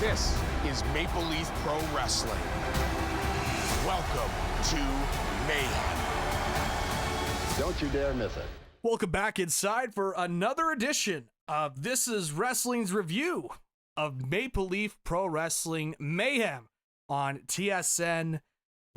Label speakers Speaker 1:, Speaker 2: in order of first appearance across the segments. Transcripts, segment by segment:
Speaker 1: This is Maple Leaf Pro Wrestling. Welcome to Mayhem.
Speaker 2: Don't you dare miss it.
Speaker 3: Welcome back inside for another edition of This Is Wrestling's review of Maple Leaf Pro Wrestling Mayhem on TSN.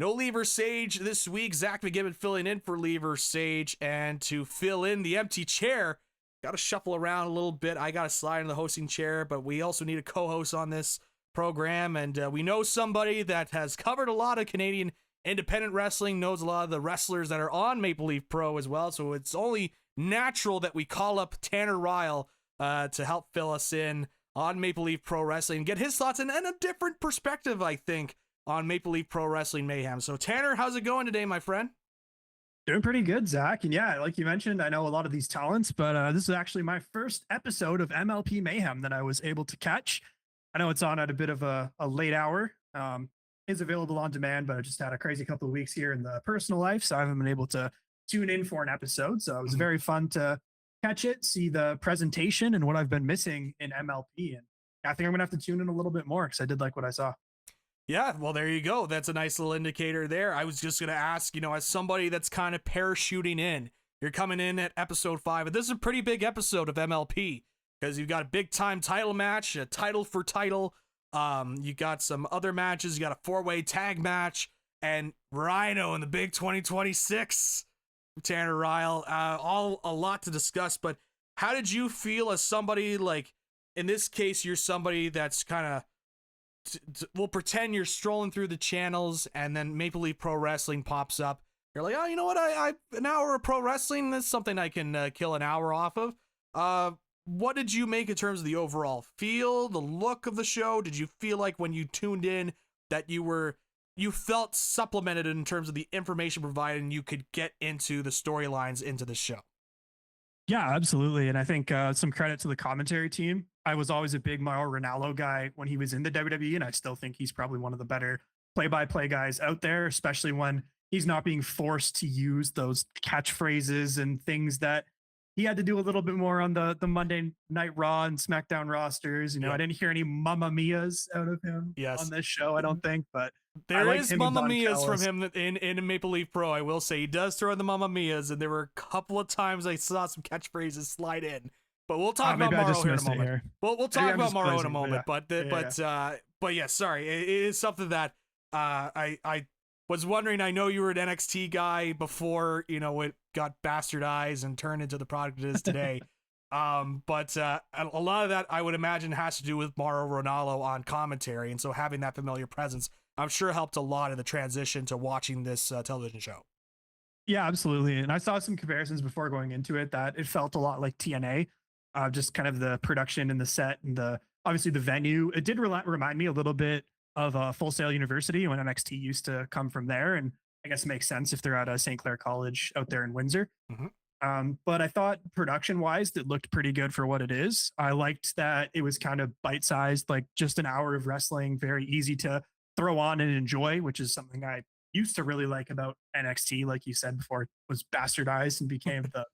Speaker 3: No Lever Sage this week. Zach McGibbon filling in for Lever Sage, and to fill in the empty chair, got to shuffle around a little bit. I got to slide in the hosting chair, but we also need a co-host on this program, and we know somebody that has covered a lot of Canadian independent wrestling, knows a lot of the wrestlers that are on Maple Leaf Pro as well, so it's only natural that we call up Tanner Reil to help fill us in on Maple Leaf Pro Wrestling, get his thoughts and a different perspective, I think, on Maple Leaf Pro Wrestling Mayhem. So Tanner, how's it going today, my friend?
Speaker 4: Doing pretty good, Zach. And yeah, like you mentioned, I know a lot of these talents, but this is actually my first episode of MLP Mayhem that I was able to catch. I know it's on at a bit of a late hour. It's available on demand, but I just had a crazy couple of weeks here in the personal life, so I haven't been able to tune in for an episode. So it was very fun to catch it, see the presentation and what I've been missing in MLP. And I think I'm going to have to tune in a little bit more because I did like what I saw.
Speaker 3: Yeah, well, there you go. That's a nice little indicator there. I was just going to ask, as somebody that's kind of parachuting in, you're coming in at episode 5, and this is a pretty big episode of MLP because you've got a big time title match, a title for title. You got some other matches. You got a 4-way tag match, and Rhino in the big 2026. Tanner Reil, all a lot to discuss. But how did you feel as somebody, like, in this case, you're somebody that's kind of, we'll pretend you're strolling through the channels, and then Maple Leaf Pro Wrestling pops up. You're like, oh, you know what? I an hour of pro wrestling, that's something I can kill an hour off of. What did you make in terms of the overall feel, the look of the show? Did you feel like when you tuned in that you felt supplemented in terms of the information provided and you could get into the storylines into the show?
Speaker 4: Yeah, absolutely. And I think some credit to the commentary team. I was always a big Mauro Ranallo guy when he was in the WWE, and I still think he's probably one of the better play-by-play guys out there, especially when he's not being forced to use those catchphrases and things that he had to do a little bit more on the Monday Night Raw and SmackDown rosters. I didn't hear any Mamma Mia's out of him on this show, I don't think, but
Speaker 3: there is Mamma Mia's from him in Maple Leaf Pro. I will say he does throw in the Mamma Mia's, and there were a couple of times I saw some catchphrases slide in. But we'll talk about Mauro here in a moment. We'll talk about Mauro in a moment. Yeah. But yeah, sorry, it is something that I was wondering. I know you were an NXT guy before it got bastardized and turned into the product it is today. But a lot of that I would imagine has to do with Mauro Ranallo on commentary, and so having that familiar presence, I'm sure helped a lot in the transition to watching this television show.
Speaker 4: Yeah, absolutely. And I saw some comparisons before going into it that it felt a lot like TNA. Just kind of the production and the set and obviously the venue. It did remind me a little bit of Full Sail University when NXT used to come from there. And I guess it makes sense if they're at a St. Clair College out there in Windsor. But I thought production wise, it looked pretty good for what it is. I liked that it was kind of bite-sized, like just an hour of wrestling, very easy to throw on and enjoy, which is something I used to really like about NXT. Like you said before, it was bastardized and became the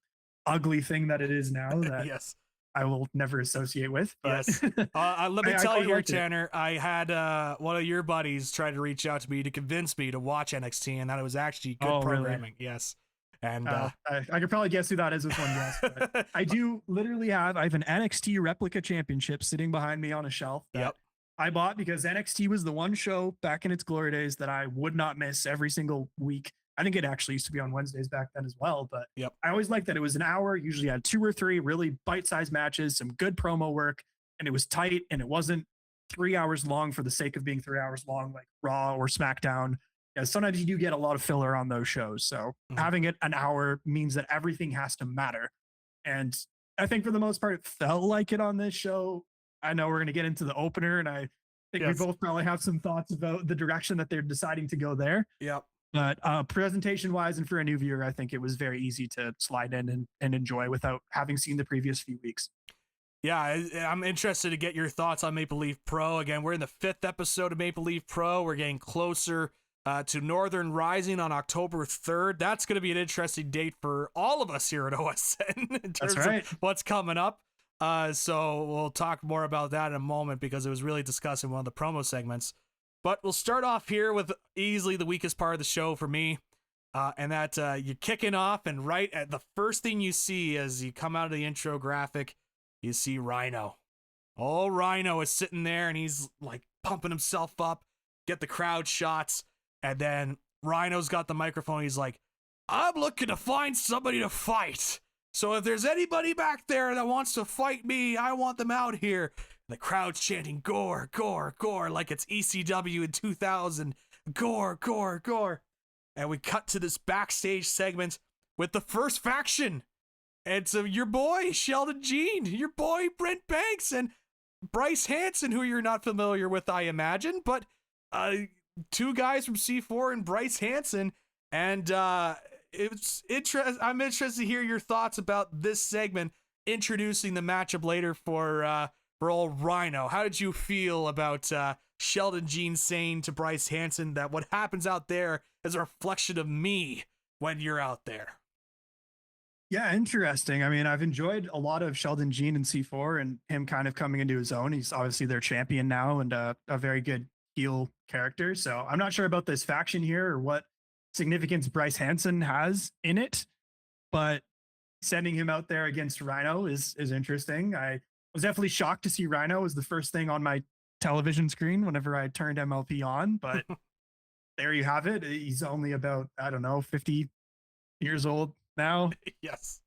Speaker 4: ugly thing that it is now that
Speaker 3: yes.
Speaker 4: I will never associate with. But
Speaker 3: yes. Let me tell you here, Tanner, I had one of your buddies try to reach out to me to convince me to watch NXT, and that it was actually good programming. Really? Yes. And
Speaker 4: I could probably guess who that is with one guess. But I have an NXT replica championship sitting behind me on a shelf that I bought because NXT was the one show back in its glory days that I would not miss every single week. I think it actually used to be on Wednesdays back then as well, but I always liked that it was an hour, usually had 2 or 3 really bite-sized matches, some good promo work, and it was tight, and it wasn't 3 hours long for the sake of being 3 hours long like Raw or SmackDown. Sometimes you do get a lot of filler on those shows, so having it an hour means that everything has to matter. And I think for the most part, it felt like it on this show. I know we're going to get into the opener, and I think we both probably have some thoughts about the direction that they're deciding to go there.
Speaker 3: Yep.
Speaker 4: But presentation wise and for a new viewer, I think it was very easy to slide in and enjoy without having seen the previous few weeks.
Speaker 3: Yeah, I'm interested to get your thoughts on Maple Leaf Pro. Again, we're in the 5th episode of Maple Leaf Pro. We're getting closer to Northern Rising on October 3rd. That's going to be an interesting date for all of us here at OSN in terms of what's coming up. So we'll talk more about that in a moment because it was really discussed in one of the promo segments. But we'll start off here with easily the weakest part of the show for me. And that you're kicking off, and right at the first thing you see as you come out of the intro graphic, you see Rhino. Oh, Rhino is sitting there, and he's like pumping himself up, get the crowd shots, and then Rhino's got the microphone. He's like, I'm looking to find somebody to fight. So if there's anybody back there that wants to fight me, I want them out here. And the crowd's chanting, gore, gore, gore, like it's ECW in 2000. Gore, gore, gore. And we cut to this backstage segment with the first faction. It's your boy, Sheldon Jean, your boy, Brent Banks, and Bryce Hanson, who you're not familiar with, I imagine. But two guys from C4 and Bryce Hanson. And it's I'm interested to hear your thoughts about this segment, introducing the matchup later for old Rhino. How did you feel about Sheldon Jean saying to Bryce Hanson that what happens out there is a reflection of me when you're out there?
Speaker 4: Yeah, interesting. I mean, I've enjoyed a lot of Sheldon Jean and C4 and him kind of coming into his own. He's obviously their champion now and a very good heel character. So I'm not sure about this faction here or what significance Bryce Hanson has in it, but sending him out there against Rhino is interesting. I was definitely shocked to see Rhino as the first thing on my television screen whenever I turned MLP on, but there you have it. He's only about, I don't know, 50 years old now.
Speaker 3: Yes.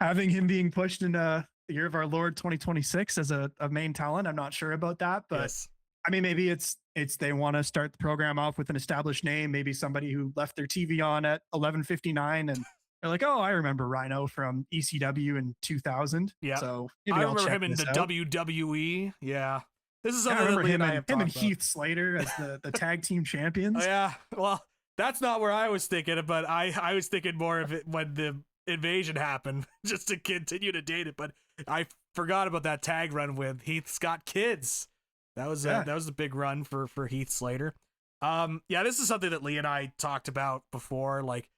Speaker 4: Having him being pushed in the year of our Lord 2026 as a main talent, I'm not sure about that, but yes. I mean, maybe it's they want to start the program off with an established name, maybe somebody who left their TV on at 11:59 and they're like, oh, I remember Rhino from ECW in 2000.
Speaker 3: Yeah.
Speaker 4: So
Speaker 3: I remember him in the WWE. Yeah. This is something
Speaker 4: I remember
Speaker 3: him
Speaker 4: and Heath Slater as the tag team champions.
Speaker 3: Oh, yeah. Well, that's not where I was thinking, but I was thinking more of it when the invasion happened, just to continue to date it. But I forgot about that tag run with Heath's got kids. That was a big run for Heath Slater. Yeah, this is something that Lee and I talked about before. Like,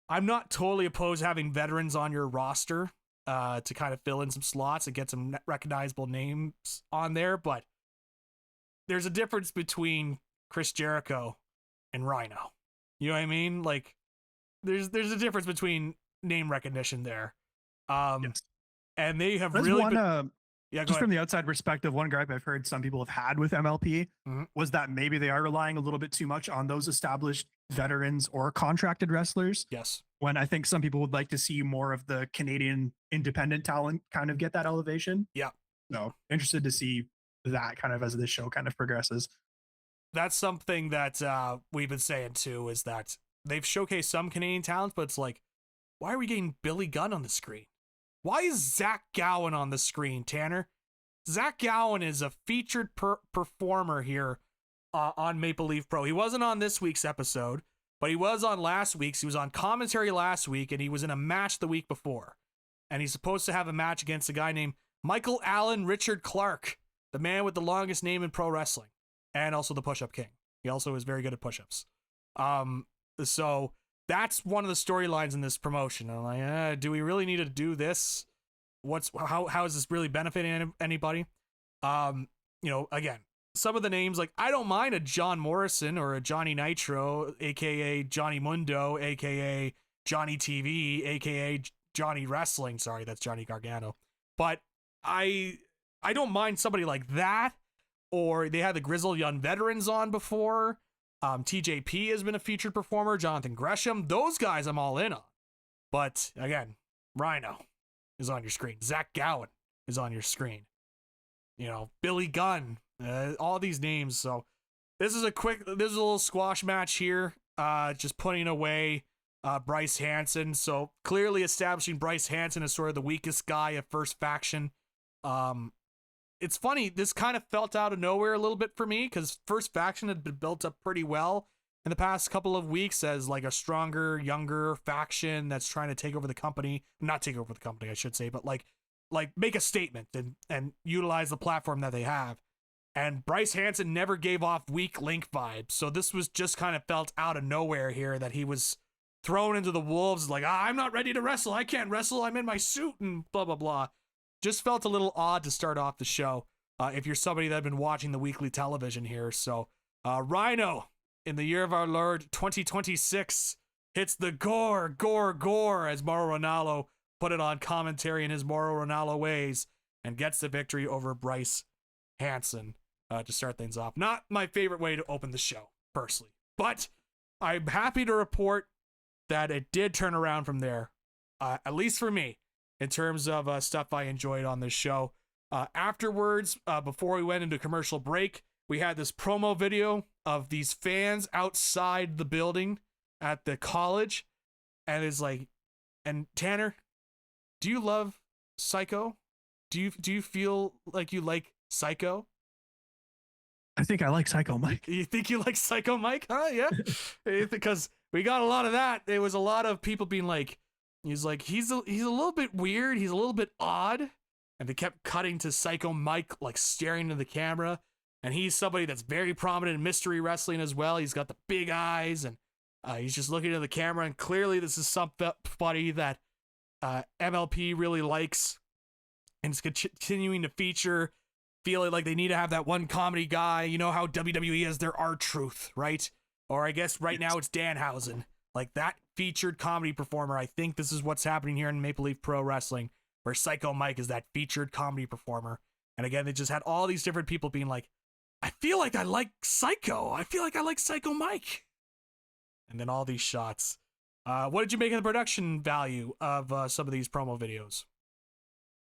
Speaker 3: I'm not totally opposed to having veterans on your roster to kind of fill in some slots and get some recognizable names on there, but there's a difference between Chris Jericho and Rhino. You know what I mean? Like, there's a difference between name recognition there. Yes. And they have
Speaker 4: There's
Speaker 3: really
Speaker 4: one, just from the outside perspective, one gripe I've heard some people have had with MLP was that maybe they are relying a little bit too much on those established veterans or contracted wrestlers.
Speaker 3: Yes.
Speaker 4: When I think some people would like to see more of the Canadian independent talent kind of get that elevation.
Speaker 3: Yeah.
Speaker 4: No, interested to see that kind of as this show kind of progresses.
Speaker 3: That's something that we've been saying too, is that they've showcased some Canadian talents, but it's like, why are we getting Billy Gunn on the screen? Why is Zach Gowen on the screen, Tanner? Zach Gowen is a featured performer here on Maple Leaf Pro. He wasn't on this week's episode, but he was on last week's. He was on commentary last week, and he was in a match the week before. And he's supposed to have a match against a guy named Michael Allen Richard Clark, the man with the longest name in pro wrestling, and also the push-up king. He also is very good at push-ups. So that's one of the storylines in this promotion. I'm like, do we really need to do this? How is this really benefiting anybody? Again, some of the names, like, I don't mind a John Morrison or a Johnny Nitro, aka Johnny Mundo, aka Johnny TV, aka Johnny Wrestling. Sorry, that's Johnny Gargano. But I don't mind somebody like that. Or they had the Grizzled Young Veterans on before. TJP has been a featured performer. Jonathan Gresham. Those guys I'm all in on. But again, Rhino is on your screen. Zach Gowen is on your screen. Billy Gunn. All these names. So this is a little squash match here. Just putting away Bryce Hanson. So clearly establishing Bryce Hanson as sort of the weakest guy at First Faction. It's funny, this kind of felt out of nowhere a little bit for me because First Faction had been built up pretty well in the past couple of weeks as like a stronger, younger faction that's trying to take over the company. Not take over the company, I should say, but like make a statement and utilize the platform that they have. And Bryce Hanson never gave off weak link vibes. So this was just kind of felt out of nowhere here that he was thrown into the wolves like, I'm not ready to wrestle. I can't wrestle. I'm in my suit and blah, blah, blah. just felt a little odd to start off the show. If you're somebody that had been watching the weekly television here. So Rhino, in the year of our Lord 2026, hits the gore, as Mauro Ranallo put it on commentary in his Mauro Ranallo ways, and gets the victory over Bryce Hanson to start things off. Not my favorite way to open the show, personally. But I'm happy to report that it did turn around from there, at least for me, in terms of stuff I enjoyed on this show. Afterwards, before we went into commercial break, we had this promo video of these fans outside the building at the college, and it's like, and Tanner, do you love Psycho? Do you feel like you like Psycho?
Speaker 4: I think I like Psycho Mike.
Speaker 3: You think you like Psycho Mike? Huh? Yeah. Because we got a lot of that. There was a lot of people being like, he's a little bit weird. He's a little bit odd. And they kept cutting to Psycho Mike, like staring into the camera. And he's somebody that's very prominent in mystery wrestling as well. He's got the big eyes, and he's just looking at the camera. And clearly this is somebody that MLP really likes, and it's continuing to feature, feeling like they need to have that one comedy guy. You know how WWE has their R-Truth, right? Or I guess right now it's Danhausen. Like that featured comedy performer. I think this is what's happening here in Maple Leaf Pro Wrestling, where Psycho Mike is that featured comedy performer. And again, they just had all these different people being like, I feel like I like Psycho. I feel like I like Psycho Mike. And then all these shots. What did you make of the production value of some of these promo videos?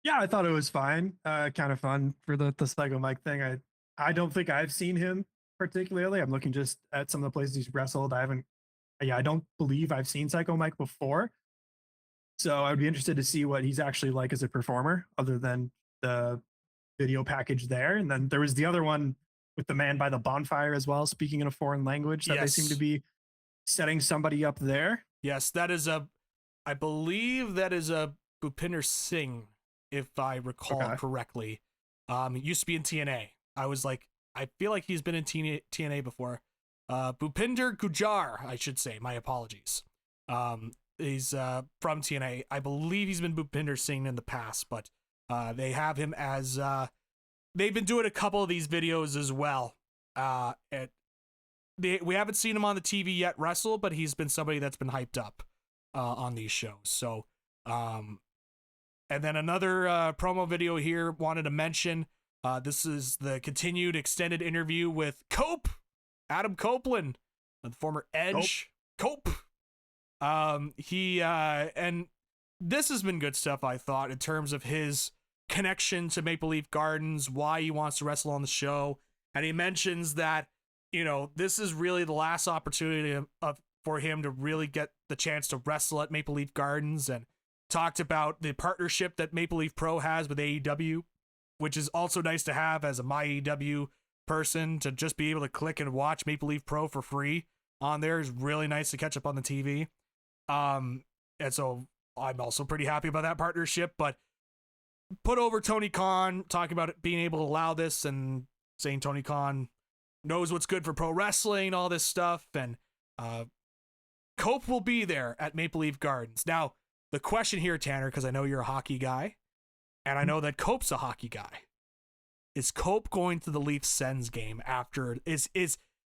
Speaker 4: Yeah, I thought it was fine. Kind of fun for the Psycho Mike thing. I don't think I've seen him particularly. I'm looking just at some of the places he's wrestled. I don't believe I've seen Psycho Mike before. So I would be interested to see what he's actually like as a performer, other than the video package there. And then there was the other one with the man by the bonfire as well, speaking in a foreign language, that they seem to be setting somebody up there.
Speaker 3: Yes, I believe that is a Bhupinder Singh, if I recall correctly. He used to be in TNA. I was like, I feel like he's been in TNA before. Bhupinder Gujar, I should say. My apologies. He's from TNA. I believe he's been Bhupinder Singh in the past, but they have him as... they've been doing a couple of these videos as well. We haven't seen him on the TV yet wrestle, but he's been somebody that's been hyped up on these shows. So, and then another promo video here wanted to mention. This is the continued extended interview with Adam Copeland, the former Edge. Cope. And this has been good stuff, I thought, in terms of his connection to Maple Leaf Gardens, why he wants to wrestle on the show. And he mentions that, you know, this is really the last opportunity for him to really get the chance to wrestle at Maple Leaf Gardens, and talked about the partnership that Maple Leaf Pro has with AEW, which is also nice to have as a MyAEW person, to just be able to click and watch Maple Leaf Pro for free on there is really nice to catch up on the TV. And so I'm also pretty happy about that partnership, but put over Tony Khan, talking about it being able to allow this and saying Tony Khan knows what's good for pro wrestling, all this stuff. And Cope will be there at Maple Leaf Gardens. Now, the question here, Tanner, because I know you're a hockey guy, and I know that Cope's a hockey guy. Is Cope going to the Leafs Sens game after? Is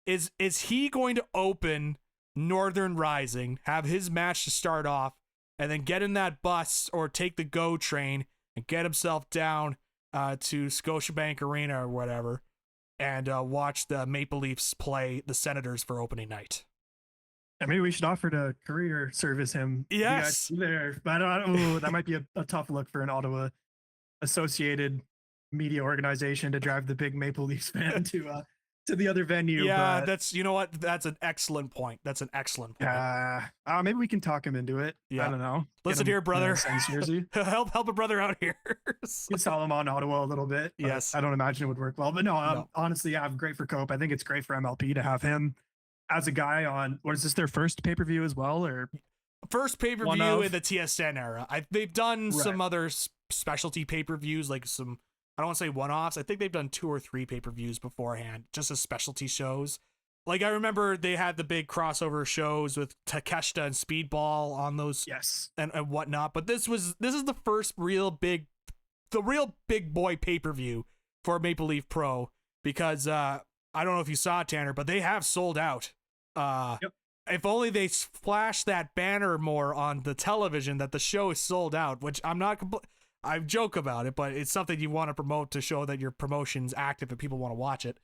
Speaker 3: he going to open Northern Rising, have his match to start off, and then get in that bus or take the GO train and get himself down to Scotiabank Arena or whatever, and watch the Maple Leafs play the Senators for opening night?
Speaker 4: Yeah, maybe we should offer to career service him.
Speaker 3: Yes.
Speaker 4: There, but I don't know, that might be a tough look for an Ottawa associated media organization to drive the big Maple Leafs fan to the other venue.
Speaker 3: Yeah,
Speaker 4: but,
Speaker 3: that's, you know what? That's an excellent point.
Speaker 4: Maybe we can talk him into it. Yeah. I don't know.
Speaker 3: Listen here, brother. help a brother out here.
Speaker 4: You sell him on Ottawa a little bit.
Speaker 3: Yes.
Speaker 4: I don't imagine it would work well, but no. Honestly, yeah, great for Cope. I think it's great for MLP to have him as a guy on, what is this, their first pay-per-view as well, or
Speaker 3: first pay-per-view in the TSN era? They've done some other specialty pay-per-views, like some, I don't want to say one-offs. I think they've done 2 or 3 pay-per-views beforehand, just as specialty shows. Like, I remember they had the big crossover shows with Takeshita and Speedball on those,
Speaker 4: yes,
Speaker 3: and whatnot. But this is the first real big the real big boy pay-per-view for Maple Leaf Pro, because I don't know if you saw it, Tanner, but they have sold out.
Speaker 4: Yep.
Speaker 3: If only they flash that banner more on the television that the show is sold out, which I'm not I joke about it, but it's something you want to promote to show that your promotion's active and people want to watch it.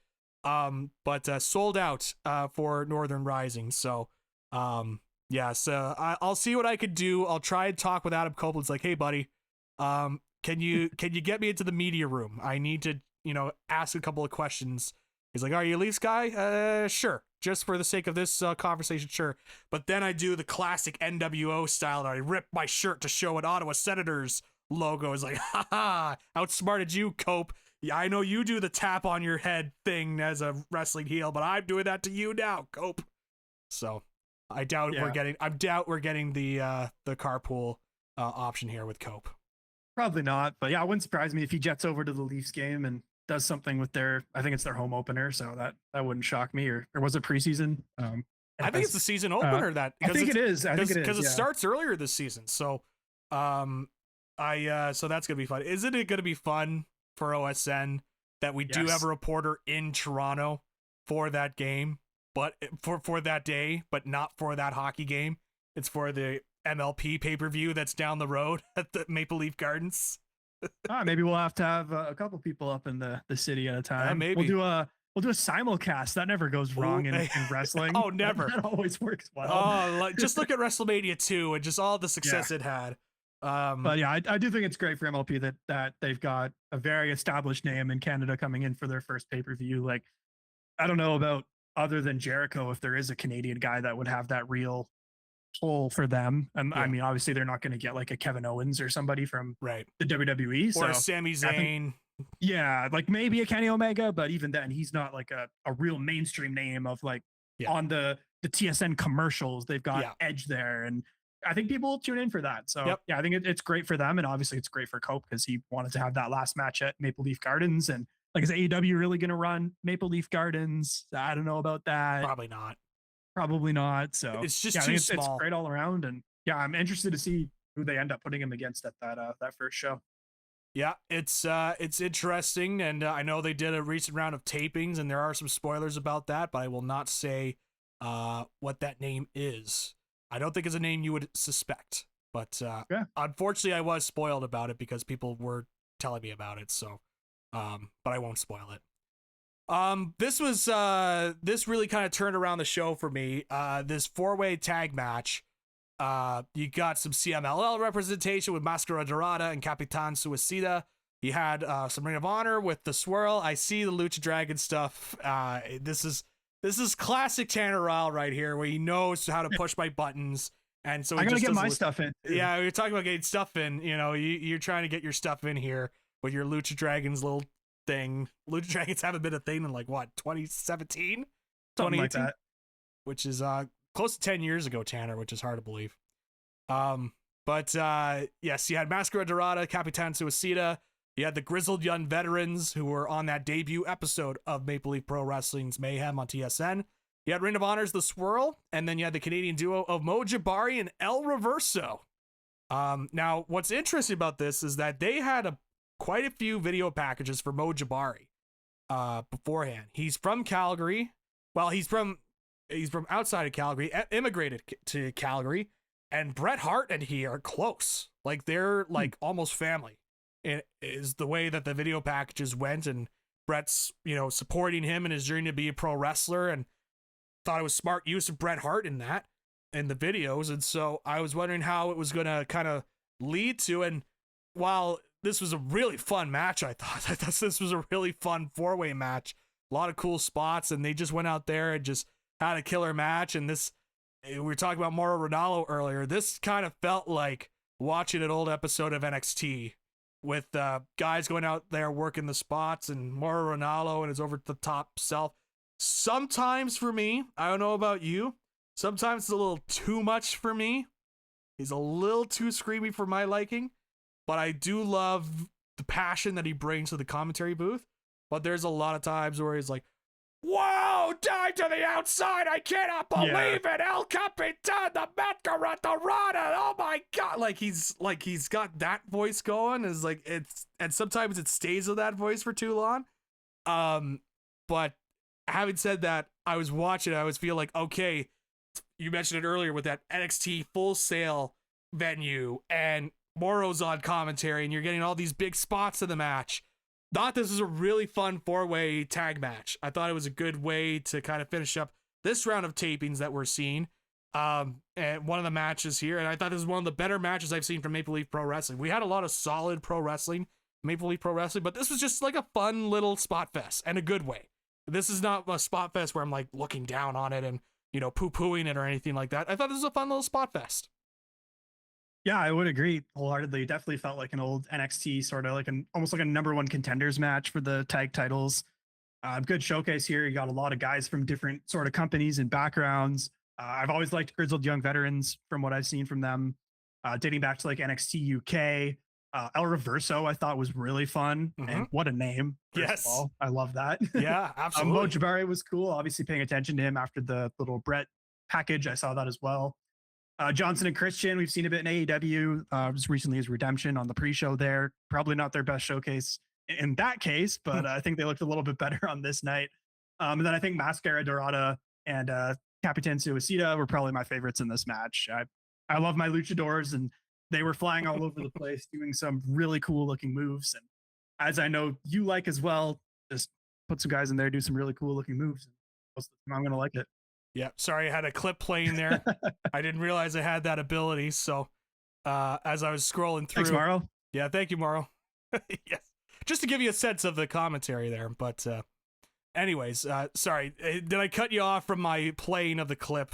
Speaker 3: But sold out for Northern Rising. So yeah, so I'll see what I could do. I'll try and talk with Adam Copeland. It's like, hey buddy, can you get me into the media room? I need to, ask a couple of questions. He's like, are you a Leafs guy? Sure. Just for the sake of this conversation, sure. But then I do the classic NWO style, and I rip my shirt to show an Ottawa Senators logo. It's like, ha, outsmarted you, Cope. Yeah, I know you do the tap on your head thing as a wrestling heel, but I'm doing that to you now, Cope. So I doubt we're getting the carpool option here with Cope.
Speaker 4: Probably not, but yeah, it wouldn't surprise me if he jets over to the Leafs game and does something with I think it's their home opener, so that wouldn't shock me. Or was it preseason?
Speaker 3: I think it's the season opener.
Speaker 4: I think it is.
Speaker 3: Because it starts earlier this season. So, so that's gonna be fun. Isn't it gonna be fun for OSN that we do have a reporter in Toronto for that game, but for that day, but not for that hockey game? It's for the MLP pay-per-view that's down the road at the Maple Leaf Gardens.
Speaker 4: Maybe we'll have to have a couple people up in the city at a time.
Speaker 3: Maybe
Speaker 4: we'll do a simulcast. That never goes wrong in wrestling.
Speaker 3: Oh, never.
Speaker 4: That always works well.
Speaker 3: Oh, just look at WrestleMania 2 and just all the success it had.
Speaker 4: But yeah, I do think it's great for MLP that they've got a very established name in Canada coming in for their first pay-per-view. Like, I don't know about other than Jericho, if there is a Canadian guy that would have that real pull for them. I mean, obviously they're not going to get like a Kevin Owens or somebody from the WWE.
Speaker 3: Or a Sami Zayn.
Speaker 4: Like maybe a Kenny Omega, but even then he's not like a real mainstream name of like on the TSN commercials. They've got Edge there, and I think people will tune in for that. So yeah, I think it's great for them, and obviously it's great for Cope because he wanted to have that last match at Maple Leaf Gardens. And like, is AEW really going to run Maple Leaf Gardens? I don't know about that. Probably not. So
Speaker 3: it's just
Speaker 4: too
Speaker 3: small.
Speaker 4: It's great all around, and yeah, I'm interested to see who they end up putting him against at that first show.
Speaker 3: Yeah, it's interesting, and I know they did a recent round of tapings, and there are some spoilers about that, but I will not say what that name is. I don't think it's a name you would suspect, but unfortunately, I was spoiled about it because people were telling me about it. So, but I won't spoil it. This really kind of turned around the show for me. This 4-way tag match. You got some CMLL representation with Mascara Dorada and Capitan Suicida. You had some Ring of Honor with the Swirl. I see the Lucha Dragon stuff. This is classic Tanner Reil right here, where he knows how to push my buttons. And so
Speaker 4: I gotta get my stuff in.
Speaker 3: Yeah, you're talking about getting stuff in. You're trying to get your stuff in here with your Lucha Dragons little thing. Lucha Dragons haven't been a thing in like what, 2017,
Speaker 4: something like that,
Speaker 3: which is close to 10 years ago, Tanner, which is hard to believe. But yes, you had Mascara Dorada, Capitan Suicida. You had the Grizzled Young Veterans who were on that debut episode of Maple Leaf Pro Wrestling's Mayhem on TSN. You had Ring of Honor's The Swirl, and then you had the Canadian duo of Mo Jabari and El Reverso. Now, what's interesting about this is that they had quite a few video packages for Mo Jabari beforehand. He's from Calgary. Well, he's from outside of Calgary, immigrated to Calgary, and Bret Hart and he are close. Like, they're like almost family. It is the way that the video packages went, and Bret's, supporting him in his journey to be a pro wrestler, and thought it was smart use of Bret Hart in the videos. And so I was wondering how it was going to kind of lead to, and while this was a really fun match, I thought this was a really fun 4-way match, a lot of cool spots, and they just went out there and just had a killer match. And this, we were talking about Mauro Ranallo earlier, this kind of felt like watching an old episode of NXT with guys going out there working the spots, and Mauro Ranallo and his over-the-top self. Sometimes for me, I don't know about you, sometimes it's a little too much for me. He's a little too screamy for my liking, but I do love the passion that he brings to the commentary booth. But there's a lot of times where he's like, wow, dive to the outside. I cannot believe it. El Capitan, the Metcalf, the Rhino. Oh my God. Like he's got that voice going. Is like and sometimes it stays with that voice for too long. But having said that, I was watching, I was feel like, okay, you mentioned it earlier with that NXT Full Sail venue and Mauro's on commentary and you're getting all these big spots in the match. Thought this was a really fun 4-way tag match. I thought it was a good way to kind of finish up this round of tapings that we're seeing. And one of the matches here, and I thought this was one of the better matches I've seen from Maple Leaf Pro Wrestling. We had a lot of solid pro wrestling, Maple Leaf Pro Wrestling, but this was just like a fun little spot fest and a good way. This is not a spot fest where I'm like looking down on it and, you know, poo-pooing it or anything like that. I thought this was a fun little spot fest.
Speaker 4: Yeah, I would agree wholeheartedly. It definitely felt like an old NXT sort of like almost like a number one contenders match for the tag titles. Good showcase here. You got a lot of guys from different sort of companies and backgrounds. I've always liked Grizzled Young Veterans from what I've seen from them, dating back to like NXT UK. El Reverso I thought was really fun, and what a name.
Speaker 3: Yes.
Speaker 4: Of all. I love that.
Speaker 3: Yeah, absolutely.
Speaker 4: Mo Jabari was cool. Obviously paying attention to him after the little Brett package. I saw that as well. Johnson and Christian, we've seen a bit in AEW, as recently as Redemption on the pre-show there. Probably not their best showcase in that case, but I think they looked a little bit better on this night. And then I think Mascara Dorada and Capitan Suicida were probably my favorites in this match. I love my luchadors, and they were flying all over the place, doing some really cool looking moves. And as I know you like as well, just put some guys in there, do some really cool looking moves. I'm going to like it.
Speaker 3: Yeah, sorry, I had a clip playing there. I didn't realize I had that ability. So as I was scrolling through.
Speaker 4: Thanks, Mauro.
Speaker 3: Yeah, thank you, Mauro. Yes, just to give you a sense of the commentary there. But anyways, sorry, did I cut you off from my playing of the clip?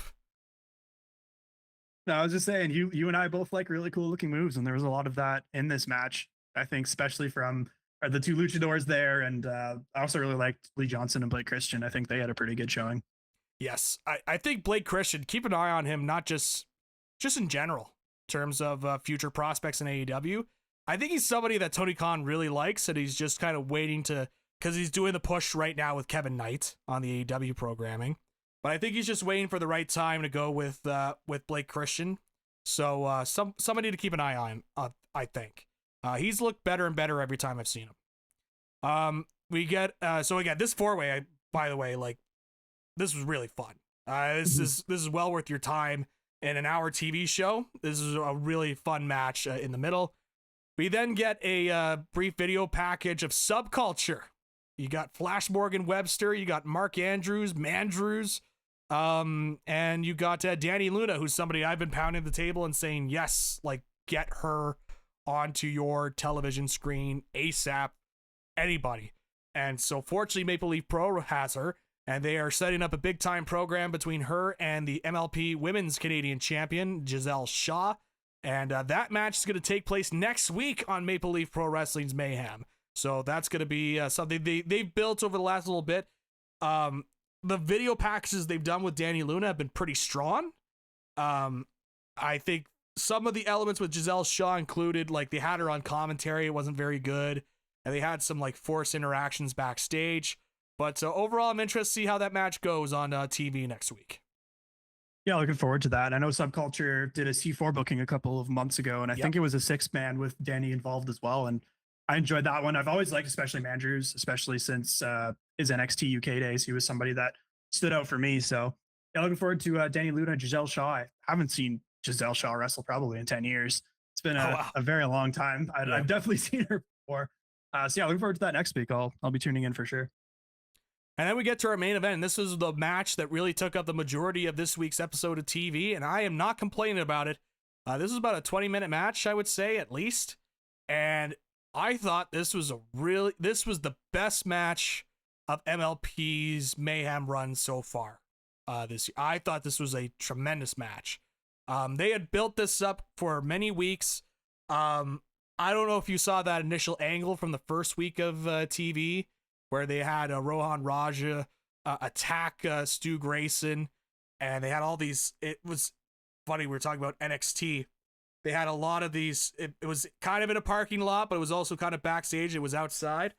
Speaker 4: No, I was just saying, you and I both like really cool looking moves, and there was a lot of that in this match. I think, especially from the two luchadors there, and I also really liked Lee Johnson and Blake Christian. I think they had a pretty good showing.
Speaker 3: Yes, I think Blake Christian, keep an eye on him, not just in general, in terms of future prospects in AEW. I think he's somebody that Tony Khan really likes, and he's just kind of waiting to, because he's doing the push right now with Kevin Knight on the AEW programming. But I think he's just waiting for the right time to go with Blake Christian. So somebody to keep an eye on, I think. He's looked better and better every time I've seen him. We get so again, this 4-way, by the way, like, this was really fun. This is well worth your time in an hour TV show. This is a really fun match in the middle. We then get a brief video package of Subculture. You got Flash Morgan Webster, you got Mark Andrews, Mandrews, and you got Danny Luna, who's somebody I've been pounding the table and saying, yes, like, get her onto your television screen ASAP, anybody. And so fortunately Maple Leaf Pro has her, and they are setting up a big time program between her and the MLP Women's Canadian Champion, Giselle Shaw. And that match is going to take place next week on Maple Leaf Pro Wrestling's Mayhem. So that's going to be something they've built over the last little bit. The video packages they've done with Danny Luna have been pretty strong. I think some of the elements with Giselle Shaw included, like, they had her on commentary. It wasn't very good. And they had some, like, forced interactions backstage. But overall, I'm interested to see how that match goes on TV next week.
Speaker 4: Yeah, looking forward to that. I know Subculture did a C4 booking a couple of months ago, and I think it was a 6-man with Danny involved as well. And I enjoyed that one. I've always liked, especially Mandrews, especially since his NXT UK days. He was somebody that stood out for me. So yeah, looking forward to Danny Luna and Giselle Shaw. I haven't seen Giselle Shaw wrestle probably in 10 years. It's been a very long time. I've definitely seen her before. So yeah, looking forward to that next week. I'll be tuning in for sure.
Speaker 3: And then we get to our main event. This is the match that really took up the majority of this week's episode of TV, and I am not complaining about it. This is about a 20-minute match, I would say, at least. And I thought this was the best match of MLP's Mayhem run so far this year. I thought this was a tremendous match. They had built this up for many weeks. I don't know if you saw that initial angle from the first week of TV, where they had Rohan Raja attack Stu Grayson, and they had all these. It was funny, we were talking about NXT. They had a lot of these. It was kind of in a parking lot, but it was also kind of backstage. It was outside,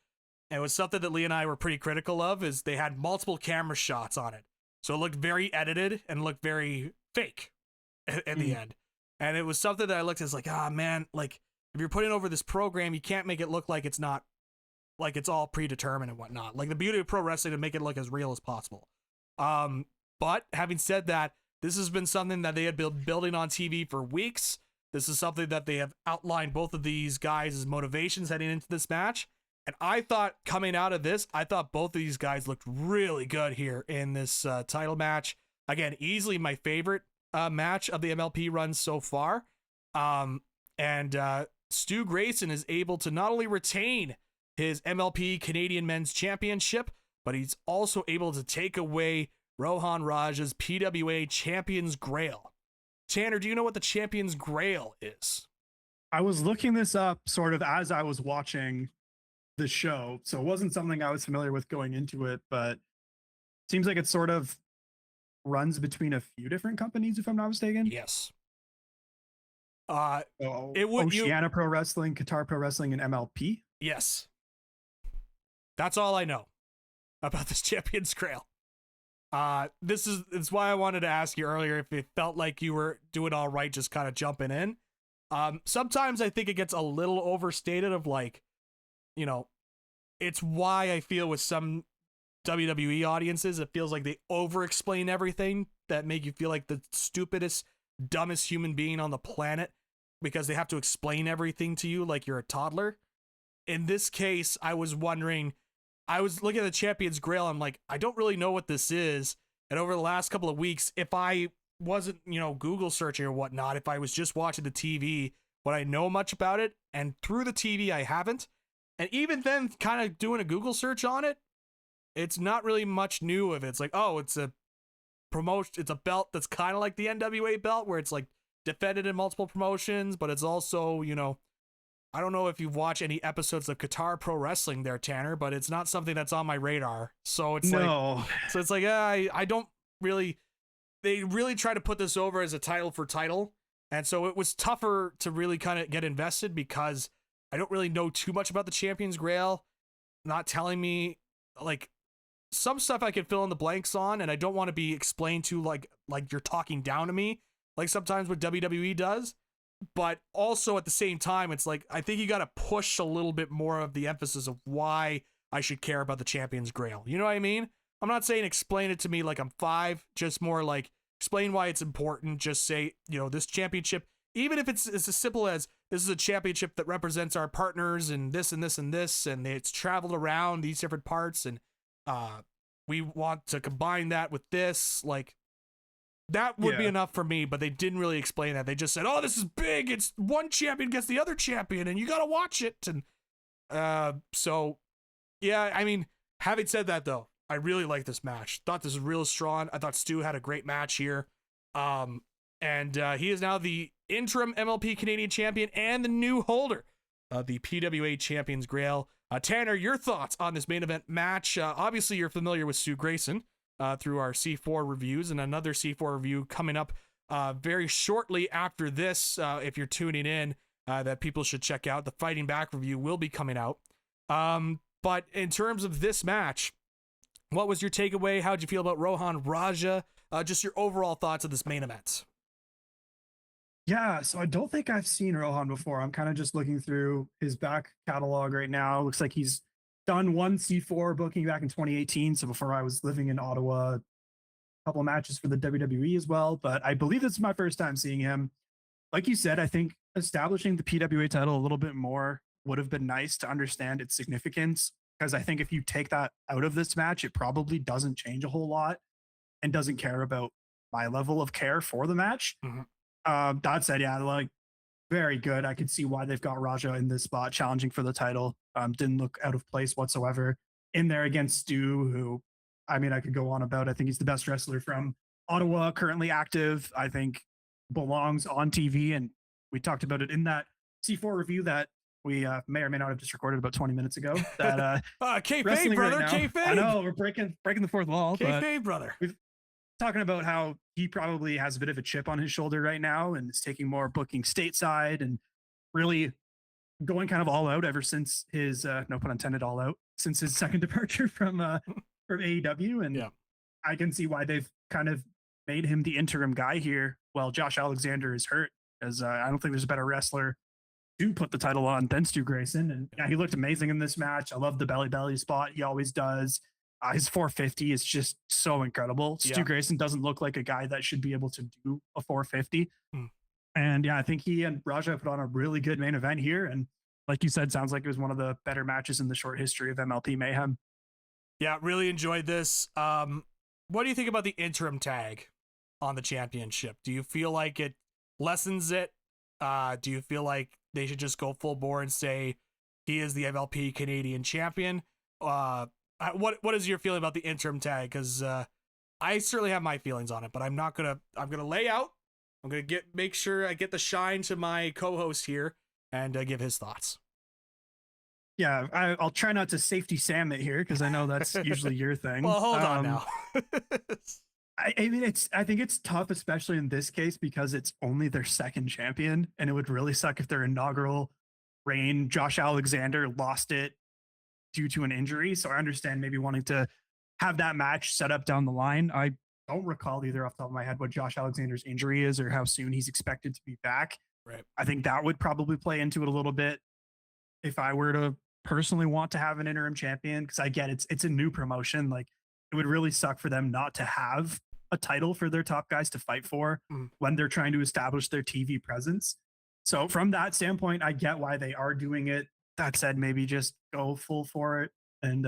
Speaker 3: And it was something that Lee and I were pretty critical of, is they had multiple camera shots on it. So it looked very edited and looked very fake in the end. And it was something that I looked at as like, man, like if you're putting over this program, you can't make it look like it's not, like it's all predetermined and whatnot. Like the beauty of pro wrestling to make it look as real as possible. But having said that, this has been something that they had been building on TV for weeks. This is something that they have outlined both of these guys' motivations heading into this match. And I thought coming out of this, I thought both of these guys looked really good here in this title match. Again, easily my favorite match of the MLP run so far. And Stu Grayson is able to not only retain his MLP Canadian Men's Championship, but he's also able to take away Rohan Raja's PWA Champions Grail. Tanner, do you know what the Champions Grail is?
Speaker 4: I was looking this up sort of as I was watching the show, so it wasn't something I was familiar with going into it, but it seems like it sort of runs between a few different companies, if I'm not mistaken.
Speaker 3: Yes.
Speaker 4: It would Oceania Pro Wrestling, Qatar Pro Wrestling, and MLP.
Speaker 3: Yes. That's all I know about this Champions Grail. This is why I wanted to ask you earlier if it felt like you were doing all right, just kind of jumping in. Sometimes I think it gets a little overstated of like, you know, it's why I feel with some WWE audiences, it feels like they over-explain everything that make you feel like the stupidest, dumbest human being on the planet because they have to explain everything to you like you're a toddler. In this case, I was wondering, I was looking at the Champions Grail, I'm like, I don't really know what this is. And over the last couple of weeks, if I wasn't, you know, Google searching or whatnot, if I was just watching the TV, would I know much about it? And through the TV, I haven't. And even then, kind of doing a Google search on it, it's not really much new of it. It's like, oh, it's a promotion, it's a belt that's kind of like the NWA belt, where it's like defended in multiple promotions, but it's also, you know, I don't know if you've watched any episodes of Qatar Pro Wrestling there, Tanner, but it's not something that's on my radar. So it's like, I don't really, they really try to put this over as a title for title. And so it was tougher to really kind of get invested because I don't really know too much about the Champions Grail, not telling me, like, some stuff I can fill in the blanks on, and I don't want to be explained to like you're talking down to me, like sometimes what WWE does. But also at the same time, it's like, I think you got to push a little bit more of the emphasis of why I should care about the Champions Grail. You know what I mean? I'm not saying explain it to me like I'm 5, just more like explain why it's important. Just say, you know, this championship, even if it's as simple as this is a championship that represents our partners and this and this and this, and it's traveled around these different parts, and we want to combine that with this, like, that would be enough for me. But they didn't really explain that. They just said, oh, this is big, it's one champion against the other champion and you gotta watch it. And so yeah, I mean, having said that though, I really like this match. Thought this was real strong. I thought Stu had a great match here. And he is now the interim MLP Canadian champion and the new holder of the PWA Champions Grail. Tanner, your thoughts on this main event match? Obviously, you're familiar with Stu Grayson through our C4 reviews, and another C4 review coming up very shortly after this. If you're tuning in, that people should check out. The Fighting Back review will be coming out. But in terms of this match, what was your takeaway? How'd you feel about Rohan Raja? Just your overall thoughts of this main event.
Speaker 4: Yeah, so I don't think I've seen Rohan before. I'm kind of just looking through his back catalog right now. Looks like he's done one C4 booking back in 2018. So before I was living in Ottawa, a couple of matches for the WWE as well. But I believe this is my first time seeing him. Like you said, I think establishing the PWA title a little bit more would have been nice to understand its significance. Because I think if you take that out of this match, it probably doesn't change a whole lot and doesn't care about my level of care for the match.
Speaker 3: Mm-hmm.
Speaker 4: That said, yeah, like, very good. I could see why they've got Raja in this spot challenging for the title. Didn't look out of place whatsoever in there against Stu, who, I mean, I could go on about. I think he's the best wrestler from Ottawa, currently active. I think belongs on TV. And we talked about it in that C4 review that we may or may not have just recorded about 20 minutes ago. That
Speaker 3: kayfabe, brother,
Speaker 4: right
Speaker 3: kayfabe.
Speaker 4: I know, we're breaking the fourth wall.
Speaker 3: Kayfabe, brother.
Speaker 4: Talking about how he probably has a bit of a chip on his shoulder right now and is taking more booking stateside and really going kind of all out ever since his, no pun intended, all out, since his second departure from AEW, and
Speaker 3: Yeah.
Speaker 4: I can see why they've kind of made him the interim guy here while Josh Alexander is hurt, as I don't think there's a better wrestler to put the title on than Stu Grayson. And yeah, he looked amazing in this match. I love the belly spot. He always does. His 450 is just so incredible.
Speaker 3: Yeah.
Speaker 4: Stu Grayson doesn't look like a guy that should be able to do a 450.
Speaker 3: Hmm.
Speaker 4: And yeah, I think he and Raja put on a really good main event here. And like you said, sounds like it was one of the better matches in the short history of MLP Mayhem.
Speaker 3: Yeah, really enjoyed this. What do you think about the interim tag on the championship? Do you feel like it lessens it? Do you feel like they should just go full bore and say he is the MLP Canadian champion? What is your feeling about the interim tag? Because I certainly have my feelings on it, but I'm gonna lay out. I'm gonna make sure I get the shine to my co-host here and give his thoughts.
Speaker 4: Yeah, I'll try not to safety Sam it here because I know that's usually your thing.
Speaker 3: Well, hold on now.
Speaker 4: I mean, I think it's tough, especially in this case, because it's only their second champion, and it would really suck if their inaugural reign, Josh Alexander, lost it due to an injury. So I understand maybe wanting to have that match set up down the line. I don't recall either off the top of my head what Josh Alexander's injury is or how soon he's expected to be back.
Speaker 3: Right.
Speaker 4: I think that would probably play into it a little bit if I were to personally want to have an interim champion, because I get it's a new promotion. Like, it would really suck for them not to have a title for their top guys to fight for when they're trying to establish their TV presence. So from that standpoint, I get why they are doing it. That said, maybe just go full for it and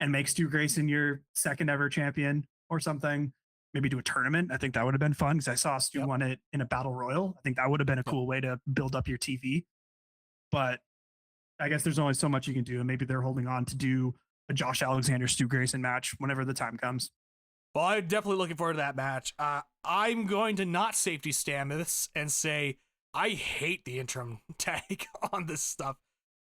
Speaker 4: make Stu Grayson your second ever champion or something. Maybe do a tournament. I think that would have been fun because I saw Stu won it in a battle royal. I think that would have been a cool way to build up your TV. But I guess there's only so much you can do. And maybe they're holding on to do a Josh Alexander Stu Grayson match whenever the time comes.
Speaker 3: Well, I'm definitely looking forward to that match. I'm going to not safety stand this and say I hate the interim tag on this stuff.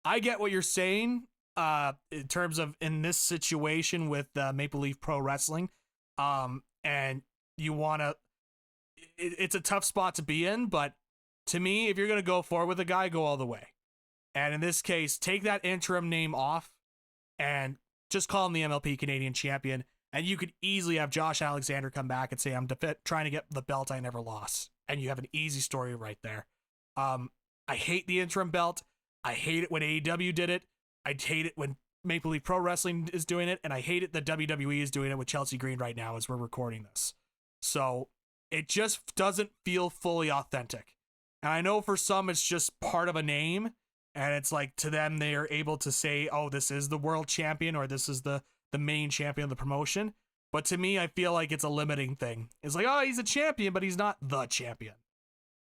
Speaker 3: I get what you're saying in terms of in this situation with Maple Leaf Pro Wrestling. And you want to, it's a tough spot to be in, but to me, if you're going to go forward with a guy, go all the way. And in this case, take that interim name off and just call him the MLP Canadian champion. And you could easily have Josh Alexander come back and say, I'm trying to get the belt I never lost. And you have an easy story right there. I hate the interim belt. I hate it when AEW did it. I hate it when Maple Leaf Pro Wrestling is doing it. And I hate it that WWE is doing it with Chelsea Green right now as we're recording this. So it just doesn't feel fully authentic. And I know for some it's just part of a name. And it's like, to them, they are able to say, oh, this is the world champion or this is the main champion of the promotion. But to me, I feel like it's a limiting thing. It's like, oh, he's a champion, but he's not the champion.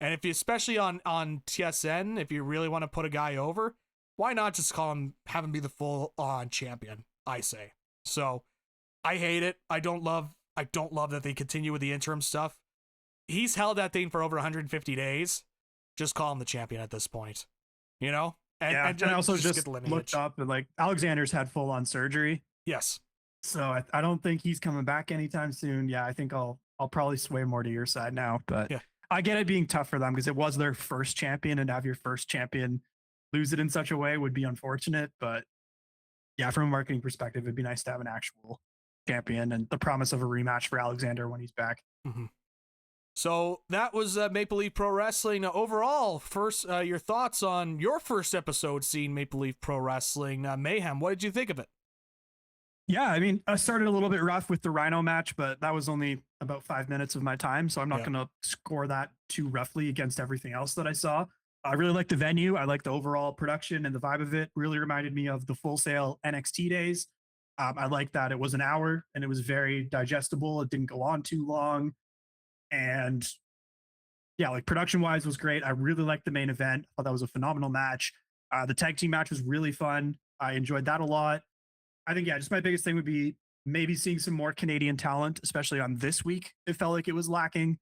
Speaker 3: And if you, especially on TSN, if you really want to put a guy over, why not just have him be the full on champion, I say. So I hate it. I don't love that they continue with the interim stuff. He's held that thing for over 150 days. Just call him the champion at this point. You know? And
Speaker 4: I also just looked up and like Alexander's had full on surgery.
Speaker 3: Yes.
Speaker 4: So I don't think he's coming back anytime soon. Yeah, I think I'll probably sway more to your side now. But yeah. I get it being tough for them because it was their first champion, and to have your first champion lose it in such a way would be unfortunate. But yeah, from a marketing perspective, it'd be nice to have an actual champion and the promise of a rematch for Alexander when he's back.
Speaker 3: Mm-hmm. So that was Maple Leaf Pro Wrestling. Overall, first, your thoughts on your first episode seeing Maple Leaf Pro Wrestling. Mayhem, what did you think of it?
Speaker 4: Yeah, I mean, I started a little bit rough with the Rhino match, but that was only about 5 minutes of my time, so I'm not going to score that too roughly against everything else that I saw. I really liked the venue. I liked the overall production and the vibe of it. Really reminded me of the Full Sail NXT days. I liked that it was an hour and it was very digestible. It didn't go on too long. And yeah, like production-wise was great. I really liked the main event. I thought that was a phenomenal match. The tag team match was really fun. I enjoyed that a lot. I think, yeah, just my biggest thing would be maybe seeing some more Canadian talent, especially on this week. It felt like it was lacking.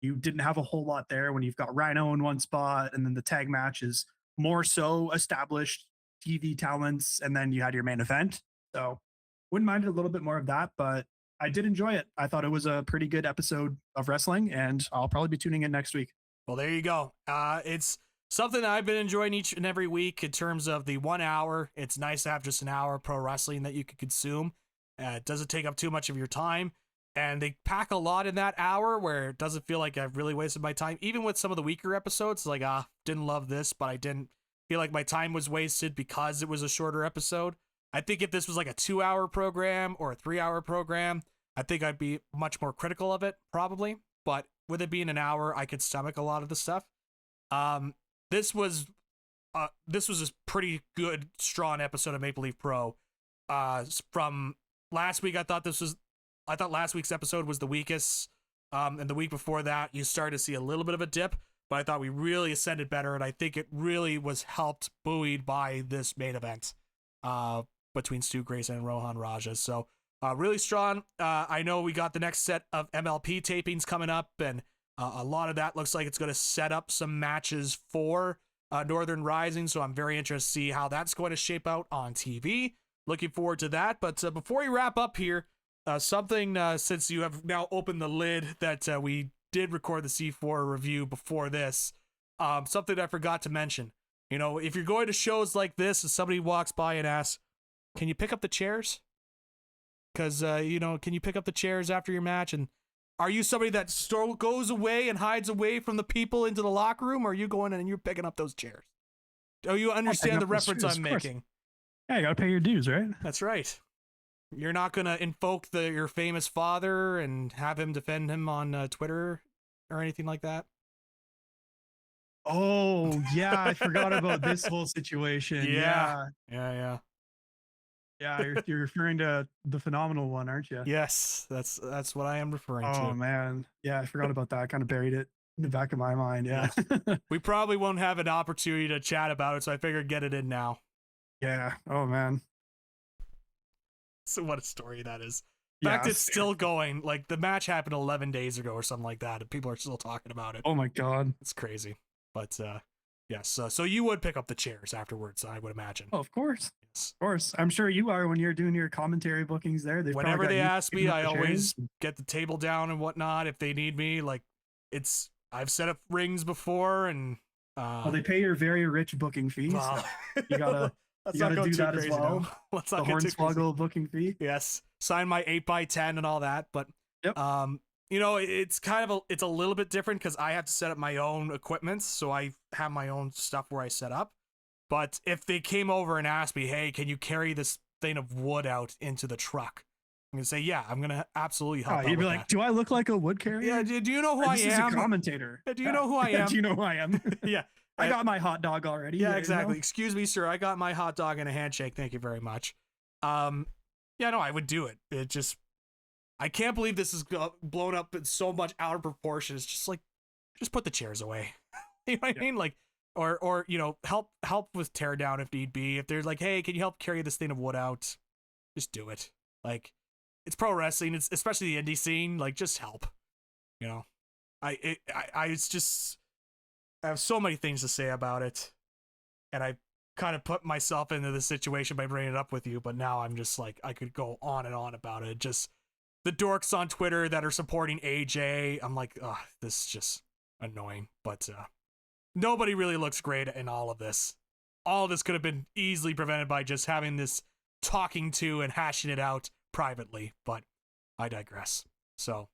Speaker 4: You didn't have a whole lot there when you've got Rhino in one spot, and then the tag match is more so established TV talents, and then you had your main event. So wouldn't mind a little bit more of that, but I did enjoy it. I thought it was a pretty good episode of wrestling, and I'll probably be tuning in next week.
Speaker 3: Well, there you go. It's something that I've been enjoying each and every week in terms of the 1 hour. It's nice to have just an hour of pro wrestling that you can consume. It doesn't take up too much of your time. And they pack a lot in that hour where it doesn't feel like I've really wasted my time. Even with some of the weaker episodes, like, didn't love this, but I didn't feel like my time was wasted because it was a shorter episode. I think if this was like a 2 hour program or a 3 hour program, I think I'd be much more critical of it, probably. But with it being an hour, I could stomach a lot of the stuff. This was a pretty good, strong episode of Maple Leaf Pro. From last week, I thought last week's episode was the weakest. And the week before that, you started to see a little bit of a dip, but I thought we really ascended better, and I think it really was helped, buoyed by this main event between Stu Grayson and Rohan Raja. So really strong. I know we got the next set of MLP tapings coming up, and a lot of that looks like it's going to set up some matches for Northern Rising, so I'm very interested to see how that's going to shape out on TV. Looking forward to that. But before we wrap up here, something, since you have now opened the lid that we did record the C4 review before this, something I forgot to mention. You know, if you're going to shows like this and somebody walks by and asks, can you pick up the chairs? Because, can you pick up the chairs after your match? And are you somebody that goes away and hides away from the people into the locker room, or are you going in and you're picking up those chairs? Oh, you understand the reference I'm making?
Speaker 4: Yeah, you gotta pay your dues, right?
Speaker 3: That's right. You're not gonna invoke your famous father and have him defend him on Twitter or anything like that?
Speaker 4: Oh, yeah, I forgot about this whole situation. Yeah. You're referring to the phenomenal one, aren't you?
Speaker 3: Yes, that's what I am referring to.
Speaker 4: Oh man, yeah, I forgot about that. I kind of buried it in the back of my mind. Yeah.
Speaker 3: We probably won't have an opportunity to chat about it, so I figured get it in now.
Speaker 4: Yeah. Oh man.
Speaker 3: So what a story that is. In fact, it's still going. Like, the match happened 11 days ago or something like that, and people are still talking about it.
Speaker 4: Oh my god,
Speaker 3: it's crazy. But yes, so you would pick up the chairs afterwards, I would imagine.
Speaker 4: Oh, of course.
Speaker 3: Yes.
Speaker 4: Of course. I'm sure you are when you're doing your commentary bookings there.
Speaker 3: Whenever they ask me, I always get the table down and whatnot if they need me. Like, I've set up rings before, and
Speaker 4: well, they pay your very rich booking fees.
Speaker 3: Well,
Speaker 4: so you gotta do that as well.
Speaker 3: Let's not
Speaker 4: the
Speaker 3: get too
Speaker 4: Hornswoggle booking fee.
Speaker 3: Yes, sign my 8x10 and all that. But
Speaker 4: yep.
Speaker 3: It's kind of it's a little bit different because I have to set up my own equipment, so I have my own stuff where I set up. But if they came over and asked me, hey, can you carry this thing of wood out into the truck? I'm going to say, yeah, I'm going to absolutely help out.
Speaker 4: You'd be like, do I look like a wood carrier?
Speaker 3: Yeah, do you know who I am?
Speaker 4: This is a commentator.
Speaker 3: Do you know who I am?
Speaker 4: Do you know who I am?
Speaker 3: Yeah.
Speaker 4: I got my hot dog already.
Speaker 3: Yeah, exactly. Excuse me, sir. I got my hot dog and a handshake. Thank you very much. Yeah, no, I would do it. It just, I can't believe this is blown up in so much out of proportion. It's just like, just put the chairs away. You know what I mean? Like, or help with tear down if need be. If there's like, hey, can you help carry this thing of wood out? Just do it. Like, it's pro wrestling. It's especially the indie scene. Like, just help. I have so many things to say about it, and I kind of put myself into the situation by bringing it up with you, but now I'm just like, I could go on and on about it. Just the dorks on Twitter that are supporting AJ, I'm like, oh, this is just annoying. But nobody really looks great in all of this. All of this could have been easily prevented by just having this talking to and hashing it out privately, but I digress. So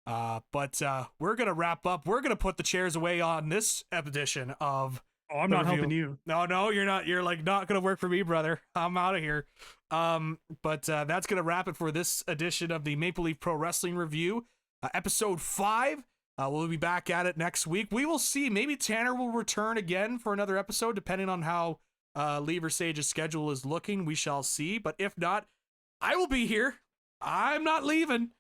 Speaker 3: but we're gonna wrap up. We're gonna put the chairs away on this edition of
Speaker 4: I'm not helping you.
Speaker 3: No, you're not. You're like not gonna work for me, brother. I'm out of here. But that's gonna wrap it for this edition of the Maple Leaf Pro Wrestling Review, episode 5. We'll be back at it next week. We will see. Maybe Tanner will return again for another episode, depending on how Lever Sage's schedule is looking. We shall see. But if not, I will be here. I'm not leaving.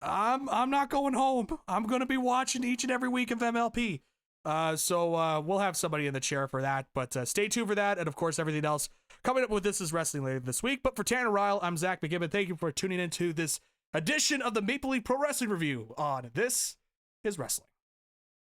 Speaker 3: I'm not going home. I'm going to be watching each and every week of MLP. So we'll have somebody in the chair for that, but stay tuned for that. And of course, everything else coming up with This Is Wrestling later this week. But for Tanner Reil, I'm Zach McGibbon. Thank you for tuning into this edition of the Maple Leaf Pro Wrestling Review on This Is Wrestling.